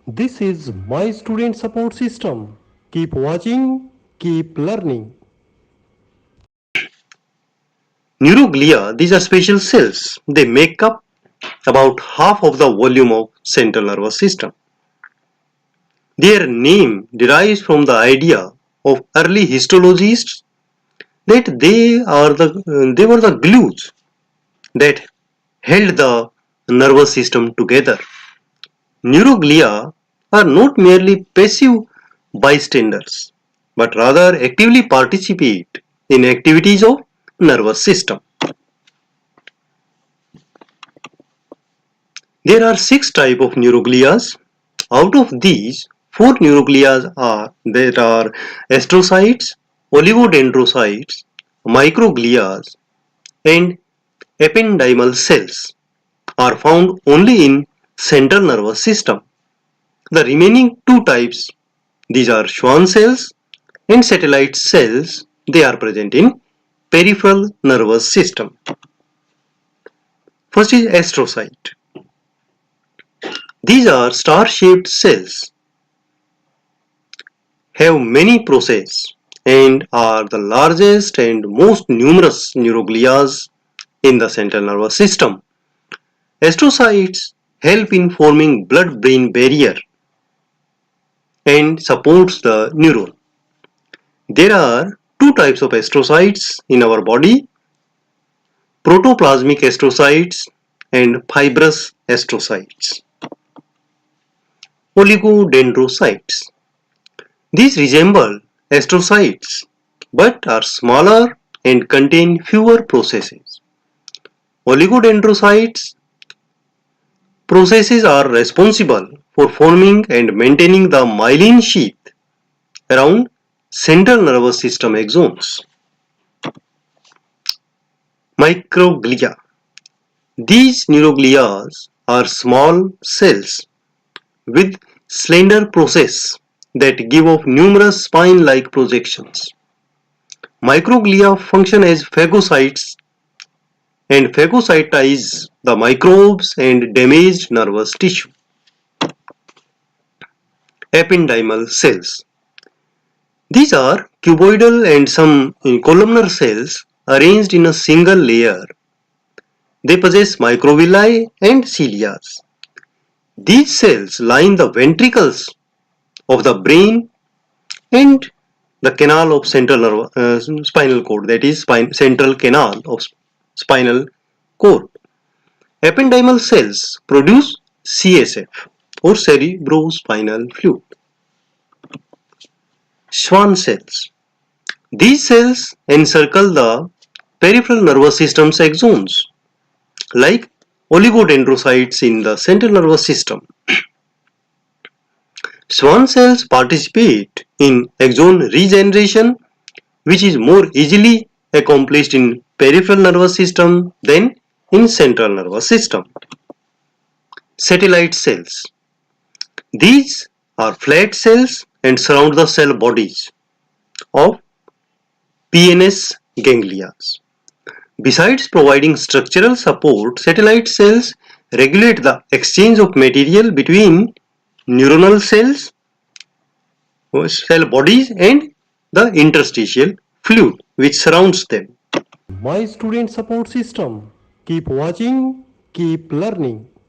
This is my student support system. Keep watching, keep learning. Neuroglia, these are special cells. They make up about half of the volume of central nervous system. Their name derives from the idea of early histologists that they were the glues that held the nervous system together. Neuroglia are not merely passive bystanders, but rather actively participate in activities of nervous system. There are 6 types of neuroglias. Out of these, 4 neuroglias are astrocytes, oligodendrocytes, microglias, and ependymal cells are found only in central nervous system. The remaining 2 types, these are Schwann cells and satellite cells, they are present in peripheral nervous system. First is astrocyte. These are star-shaped cells, have many processes, and are the largest and most numerous neuroglias in the central nervous system. Astrocytes help in forming blood-brain barrier and supports the neuron. There are 2 types of astrocytes in our body, protoplasmic astrocytes and fibrous astrocytes. Oligodendrocytes. These resemble astrocytes but are smaller and contain fewer processes. Oligodendrocytes processes are responsible for forming and maintaining the myelin sheath around central nervous system axons. Microglia. These neuroglia are small cells with slender process that give off numerous spine-like projections. Microglia function as phagocytes and phagocytize the microbes and damaged nervous tissue. Ependymal cells. These are cuboidal and some columnar cells arranged in a single layer. They possess microvilli and cilia. These cells line the ventricles of the brain and the canal of spinal cord, that is central canal of spinal cord. Ependymal cells produce CSF or cerebrospinal fluid. Schwann cells. These cells encircle the peripheral nervous system's axons, like oligodendrocytes in the central nervous system. Schwann cells participate in axon regeneration, which is more easily accomplished in peripheral nervous system than in central nervous system. Satellite cells. These are flat cells and surround the cell bodies of PNS ganglia. Besides providing structural support, satellite cells regulate the exchange of material between neuronal cells, cell bodies, and the interstitial fluid which surrounds them. My student support system. Keep watching, keep learning.